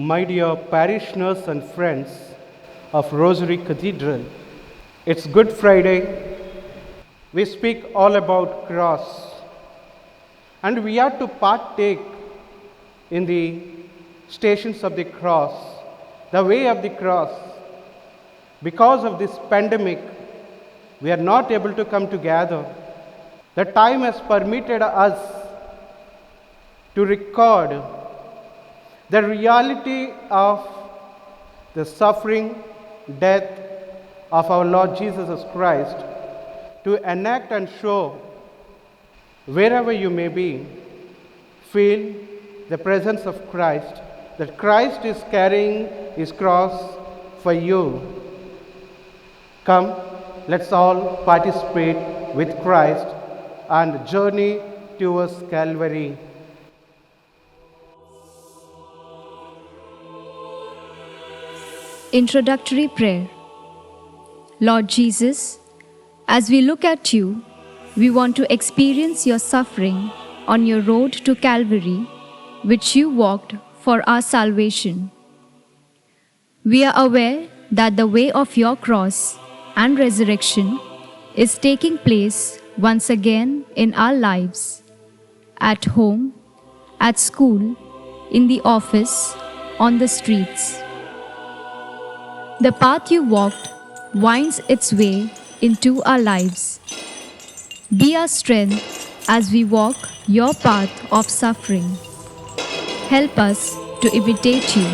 my dear parishioners and friends of Rosary Cathedral. It's Good Friday. We speak all about cross, and we are to partake in the stations of the cross, the way of the cross. Because of this pandemic, we are not able to come together. The time has permitted us to record the reality of the suffering, death of our Lord Jesus Christ, to enact and show wherever you may be, feel the presence of Christ, that Christ is carrying his cross for you. Come, let's all participate with Christ and journey towards Calvary. Introductory Prayer. Lord Jesus, as we look at you, we want to experience your suffering on your road to Calvary, which you walked for our salvation. We are aware that the way of your cross and resurrection is taking place once again in our lives, at home, at school, in the office, on the streets. The path you walked winds its way into our lives. Be our strength as we walk your path of suffering. Help us to imitate you.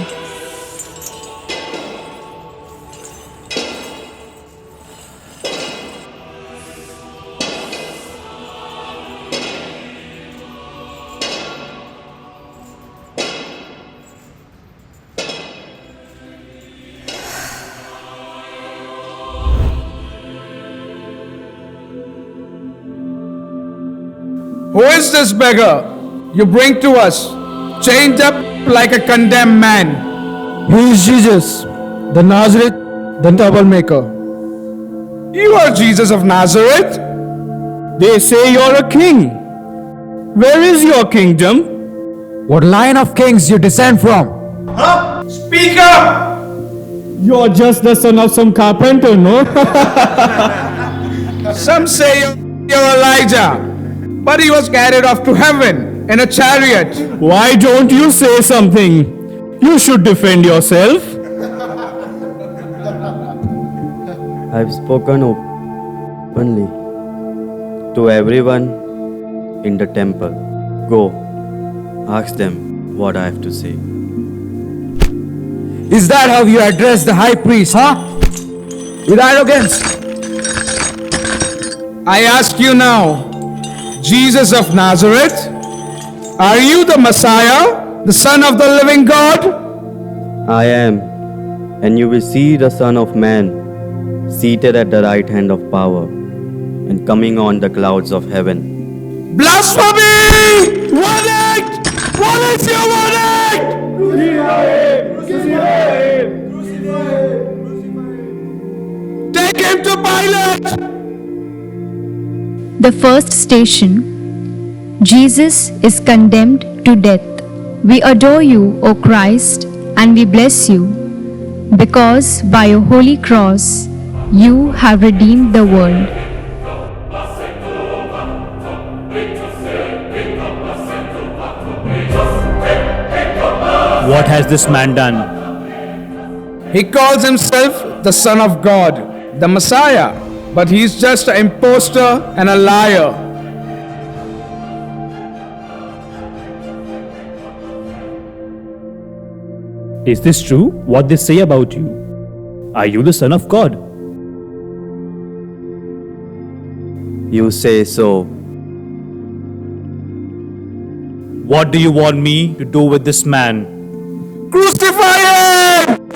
Who is this beggar you bring to us, chained up like a condemned man? He is Jesus, the Nazareth, the troublemaker. You are Jesus of Nazareth? They say you're a king. Where is your kingdom? What line of kings you descend from? Speak up! You're just the son of some carpenter, no? Some say you're Elijah, but he was carried off to heaven in a chariot. Why don't you say something? You should defend yourself. I've spoken openly to everyone in the temple. Go, ask them what I have to say. Is that how you address the high priest, huh? With arrogance? I ask you now, Jesus of Nazareth, are you the Messiah, the Son of the living God? I am, and you will see the Son of Man seated at the right hand of power and coming on the clouds of heaven. Blasphemy! Verdict! What is your verdict? Take him to Pilate! The first station. Jesus is condemned to death. We adore you, O Christ, and we bless you, because by your holy cross you have redeemed the world. What has this man done? He calls himself the Son of God, the Messiah, but he's just an impostor and a liar. Is this true, what they say about you? Are you the Son of God? You say so. What do you want me to do with this man? Crucify him!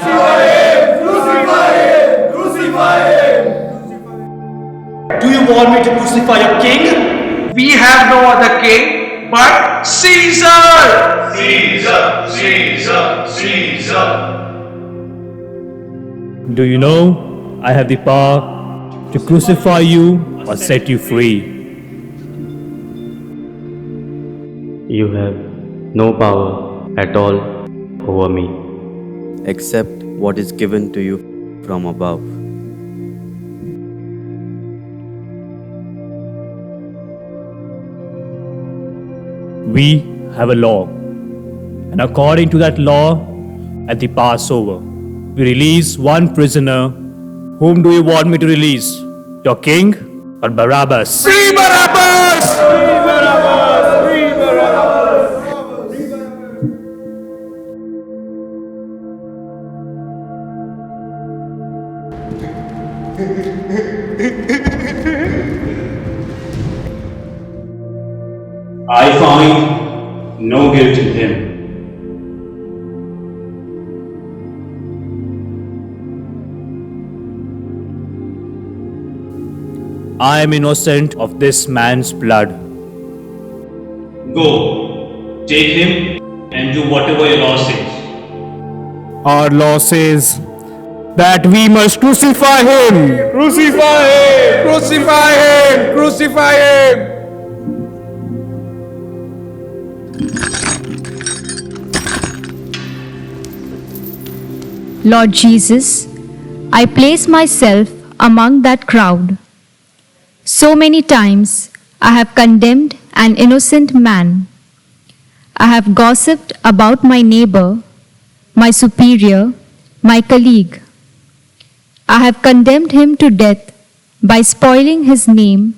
Do you want me to crucify a king? We have no other king but Caesar! Caesar, Caesar, Caesar. Do you know I have the power to crucify you or set you free? You have no power at all over me. accept what is given to you from above. We have a law, and according to that law, at the Passover, we release one prisoner. Whom do you want me to release? Your king or Barabbas? Free Barabbas! Free Barabbas! Free Barabbas! I find no guilt in him. I am innocent of this man's blood. Go, take him and do whatever your law says. Our law says that we must crucify him. Crucify him! Crucify him! Crucify him! Lord Jesus, I place myself among that crowd. So many times I have condemned an innocent man. I have gossiped about my neighbor, my superior, my colleague. I have condemned him to death by spoiling his name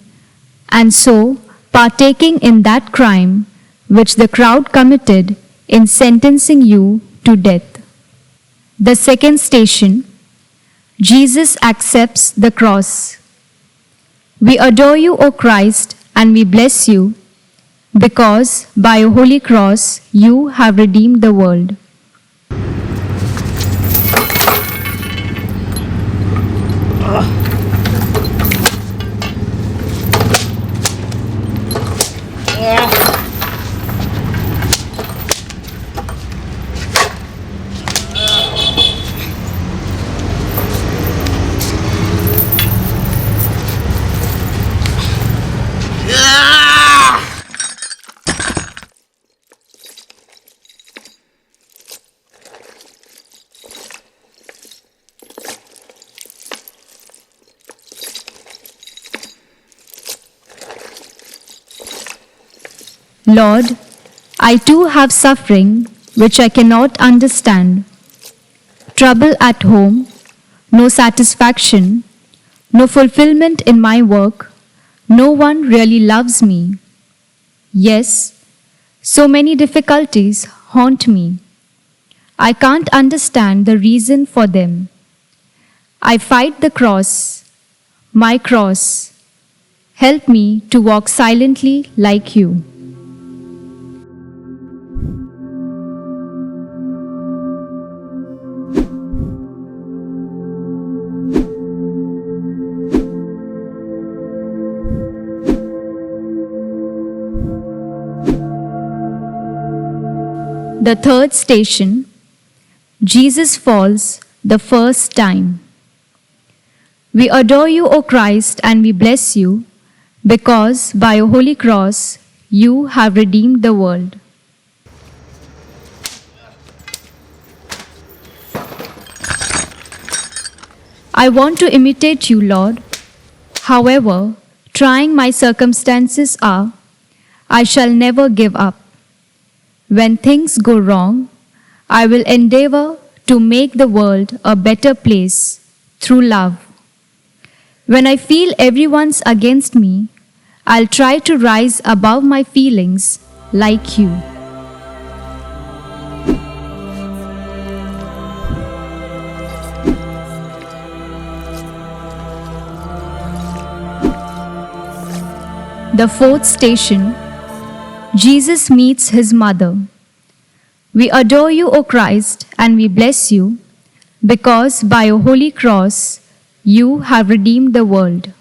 and so partaking in that crime which the crowd committed in sentencing you to death. The second station, Jesus accepts the cross. We adore you, O Christ, and we bless you, because by your holy cross you have redeemed the world. Lord, I too have suffering which I cannot understand. Trouble at home, no satisfaction, no fulfillment in my work, no one really loves me. Yes, so many difficulties haunt me. I can't understand the reason for them. I fight the cross, my cross. Help me to walk silently like you. The third station, Jesus falls the first time. We adore you, O Christ, and we bless you, because by your holy cross you have redeemed the world. I want to imitate you, Lord. However, trying my circumstances are, I shall never give up. When things go wrong, I will endeavor to make the world a better place through love. When I feel everyone's against me, I'll try to rise above my feelings like you. The fourth station, Jesus meets his mother. We adore you, O Christ, and we bless you, because by your holy cross you have redeemed the world.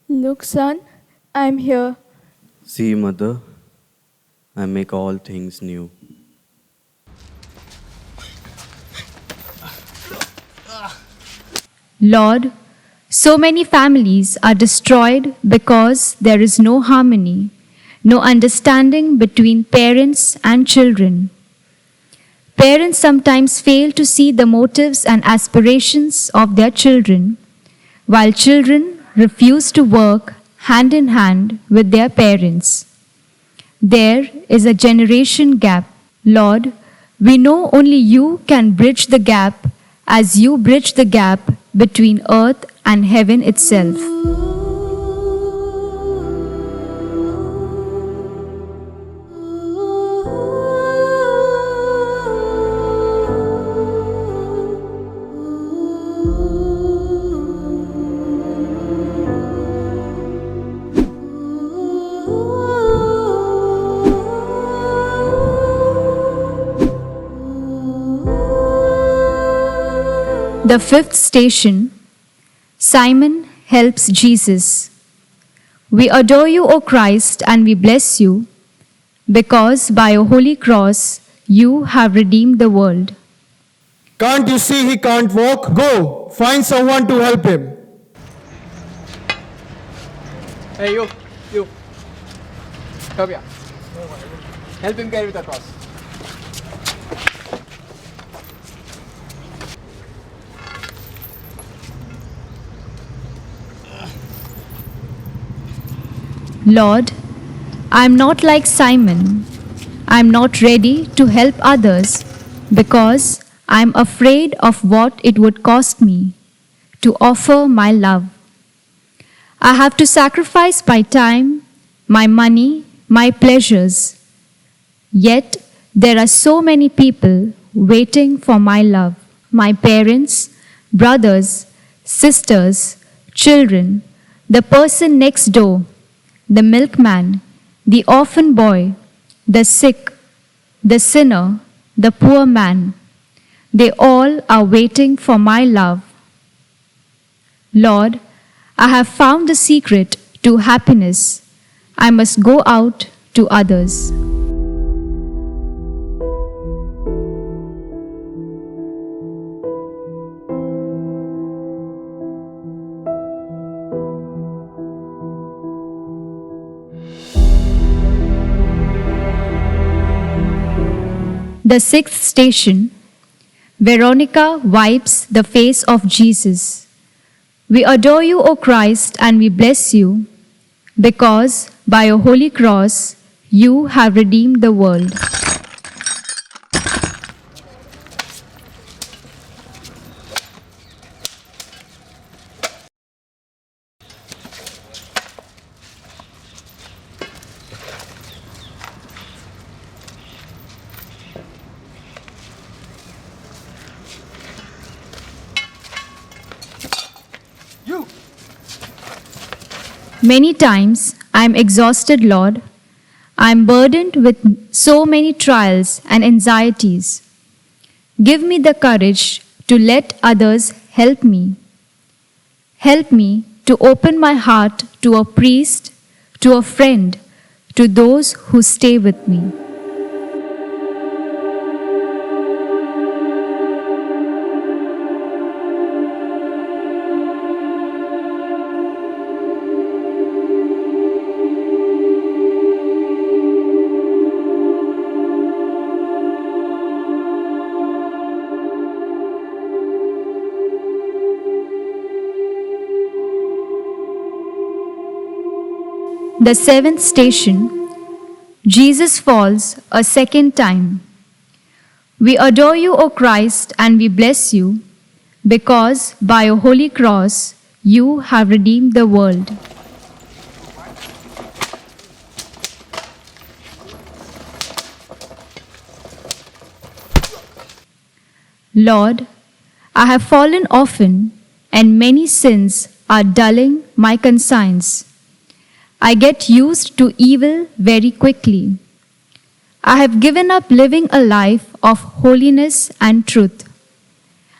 Look, son, I'm here. See, Mother, I make all things new. Lord, So many families are destroyed because there is no harmony, no understanding between parents and children. Parents sometimes fail to see the motives and aspirations of their children, while children refuse to work hand in hand with their parents. There is a generation gap. Lord, we know only you can bridge the gap as you bridge the gap between earth and heaven itself. The fifth station, Simon helps Jesus. We adore you, O Christ, and we bless you, because by your holy cross you have redeemed the world. Can't you see he can't walk? Go, find someone to help him. Hey, you. Come here. Help him carry the cross. Lord, I am not like Simon. I am not ready to help others because I am afraid of what it would cost me to offer my love. I have to sacrifice my time, my money, my pleasures. Yet there are so many people waiting for my love. My parents, brothers, sisters, children, the person next door, the milkman, the orphan boy, the sick, the sinner, the poor man. They all are waiting for my love. Lord, I have found the secret to happiness. I must go out to others. The sixth station, Veronica wipes the face of Jesus. We adore you, O Christ, and we bless you, because by your holy cross you have redeemed the world. Many times I am exhausted, Lord. I am burdened with so many trials and anxieties. Give me the courage to let others help me. Help me to open my heart to a priest, to a friend, to those who stay with me. The seventh station, Jesus falls a second time. We adore you, O Christ, and we bless you, because by your holy cross you have redeemed the world. Lord, I have fallen often, and many sins are dulling my conscience. I get used to evil very quickly. I have given up living a life of holiness and truth.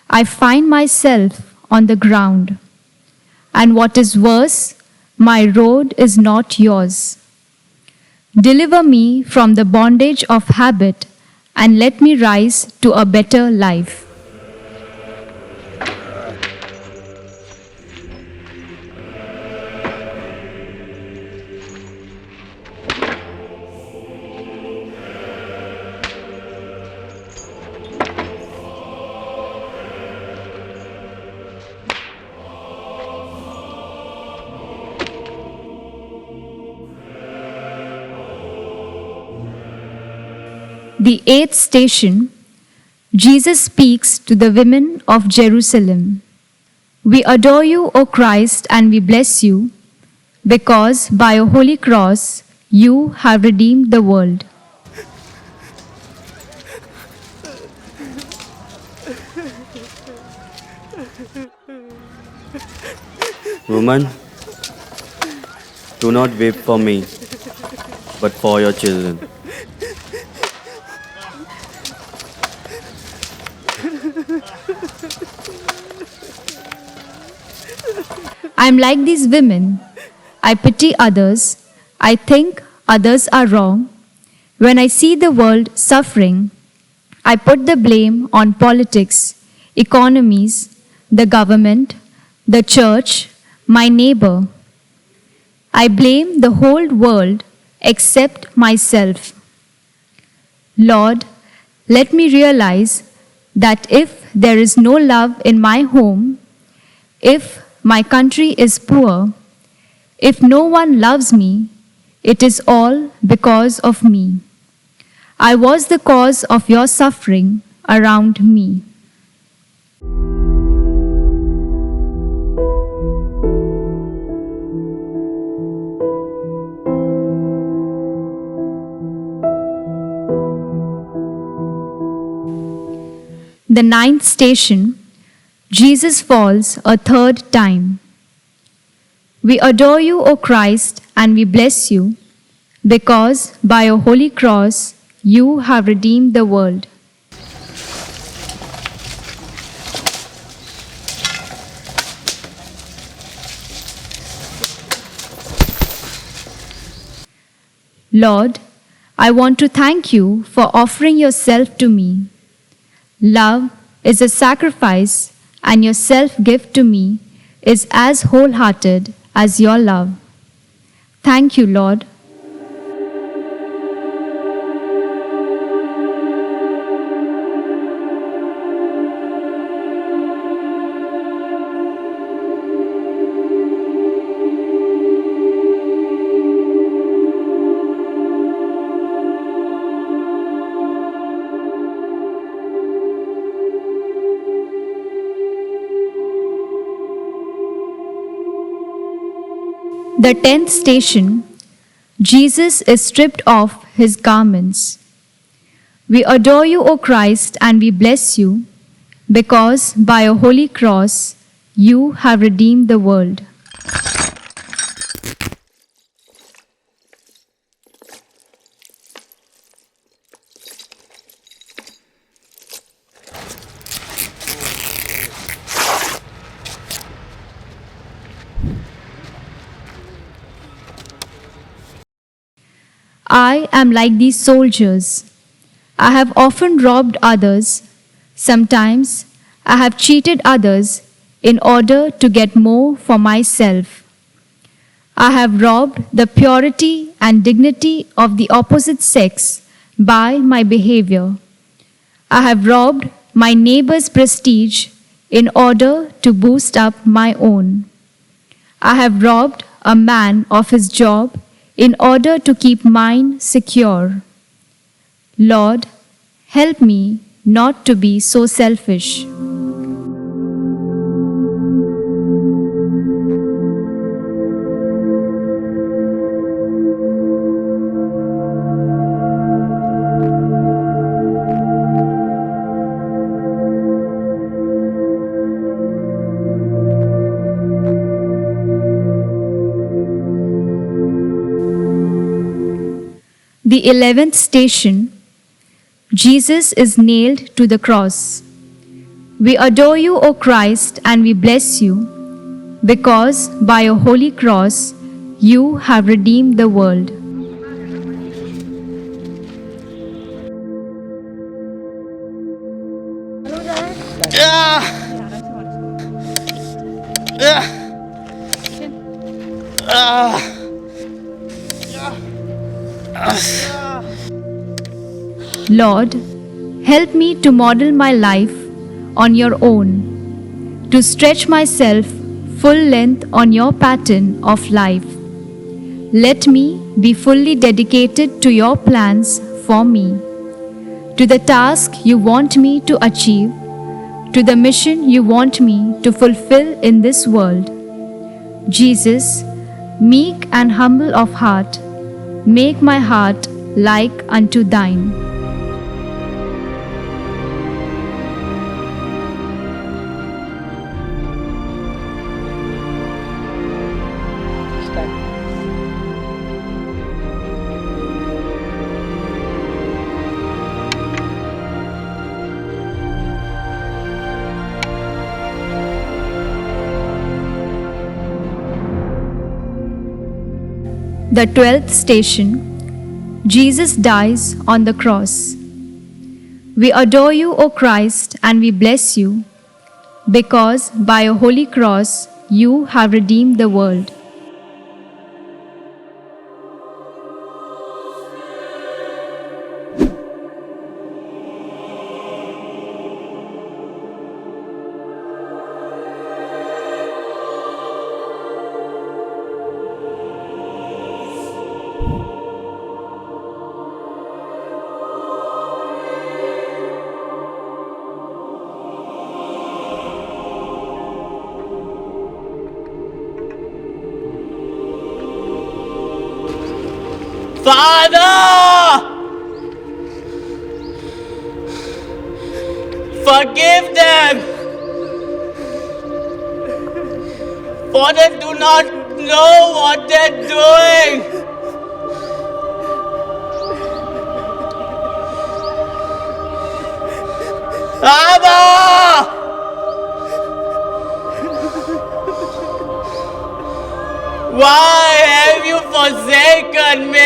I find myself on the ground. And what is worse, my road is not yours. Deliver me from the bondage of habit and let me rise to a better life. The eighth station, Jesus speaks to the women of Jerusalem. We adore you, O Christ, and we bless you, because by your holy cross you have redeemed the world. Woman, do not weep for me, but for your children. I am like these women. I pity others. I think others are wrong. When I see the world suffering, I put the blame on politics, economies, the government, the church, my neighbor. I blame the whole world except myself. Lord, let me realize that if there is no love in my home, if my country is poor, if no one loves me, it is all because of me. I was the cause of your suffering around me. The ninth station, Jesus falls a third time. We adore you, O Christ, and we bless you, because by your holy cross you have redeemed the world. Lord, I want to thank you for offering yourself to me. Love is a sacrifice, and your self-gift to me is as wholehearted as your love. Thank you, Lord. The 10th station, Jesus is stripped of his garments. We adore you, O Christ, and we bless you, because by your holy cross you have redeemed the world. I am like these soldiers. I have often robbed others. Sometimes I have cheated others in order to get more for myself. I have robbed the purity and dignity of the opposite sex by my behavior. I have robbed my neighbor's prestige in order to boost up my own. I have robbed a man of his job in order to keep mine secure. Lord, help me not to be so selfish. The 11th station, Jesus is nailed to the cross. We adore you, O Christ, and we bless you, because by your holy cross you have redeemed the world. Lord, help me to model my life on your own, to stretch myself full length on your pattern of life. Let me be fully dedicated to your plans for me. to the task you want me to achieve, to the mission you want me to fulfill in this world. Jesus, meek and humble of heart, make my heart like unto thine. The 12th station, Jesus dies on the cross. We adore you, O Christ, and we bless you, because by your holy cross you have redeemed the world. Father! Forgive them! For they do not know what they're doing! Abba! Why have you forsaken me?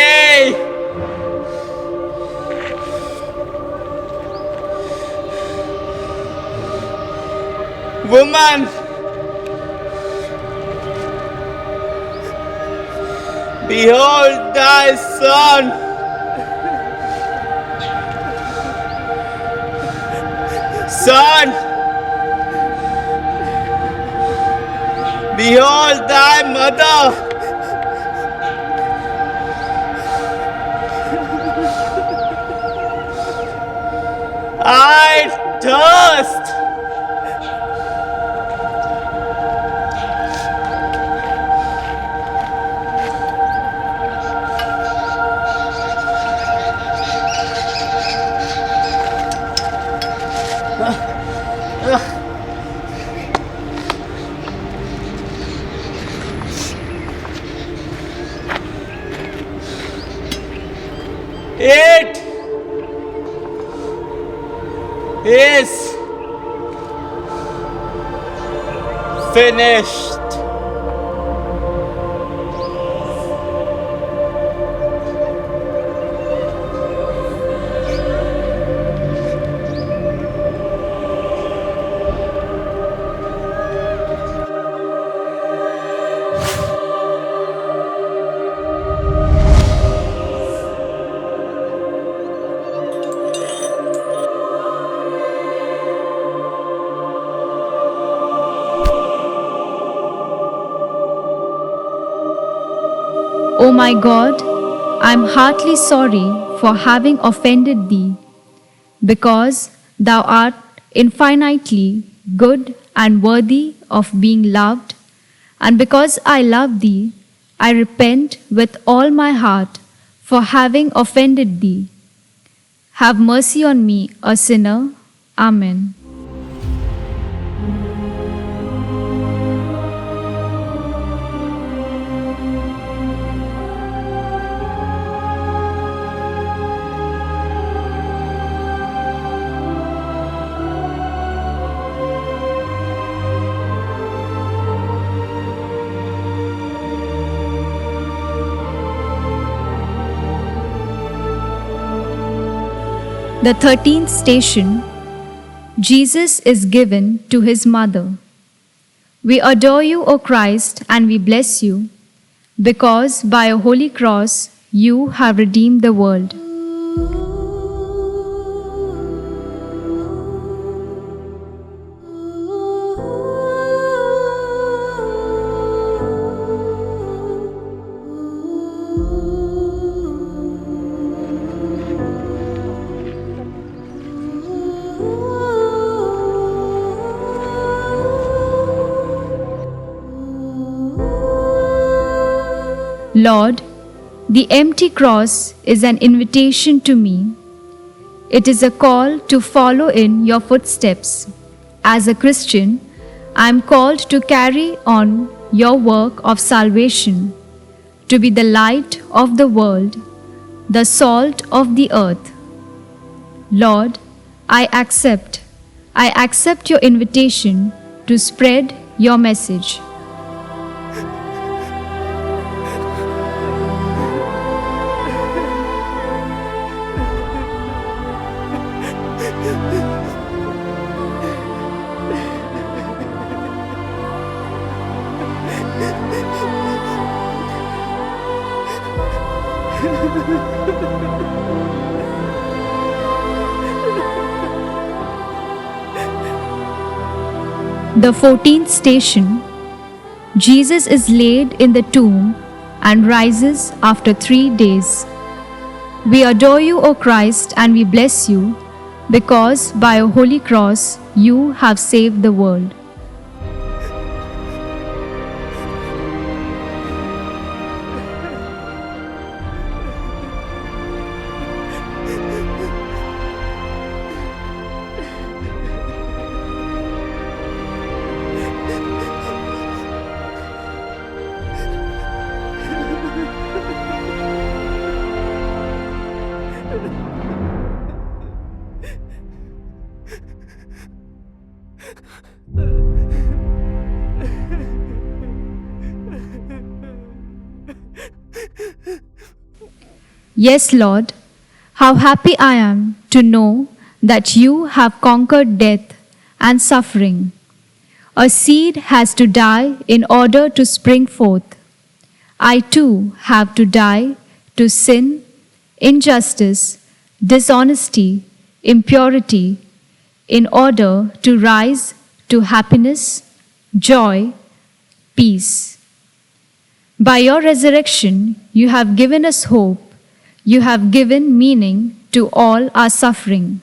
Woman, behold thy son. Son, behold thy mother. I thirst. It is finished. O my God, I am heartily sorry for having offended thee, because thou art infinitely good and worthy of being loved, and because I love thee, I repent with all my heart for having offended thee. Have mercy on me, a sinner. Amen. The 13th station, Jesus is given to his mother. We adore you, O Christ, and we bless you, because by a holy cross you have redeemed the world. Lord, the empty cross is an invitation to me. It is a call to follow in your footsteps. As a Christian, I am called to carry on your work of salvation, to be the light of the world, the salt of the earth. Lord, I accept your invitation to spread your message. The 14th station. Jesus is laid in the tomb and rises after 3 days. We adore you, O Christ, and we bless you, because by a holy cross you have saved the world. Yes, Lord, how happy I am to know that you have conquered death and suffering. A seed has to die in order to spring forth. I too have to die to sin, injustice, dishonesty, impurity, in order to rise to happiness, joy, peace. By your resurrection, you have given us hope. You have given meaning to all our suffering.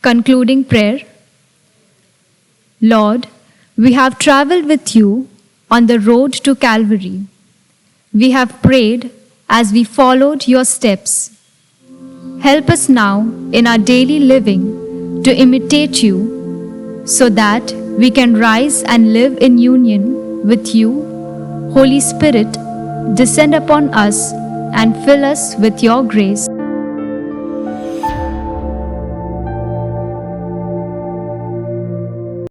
Concluding prayer. Lord, we have traveled with you on the road to Calvary. We have prayed as we followed your steps. Help us now in our daily living to imitate you, so that we can rise and live in union with you. Holy Spirit, descend upon us and fill us with your grace.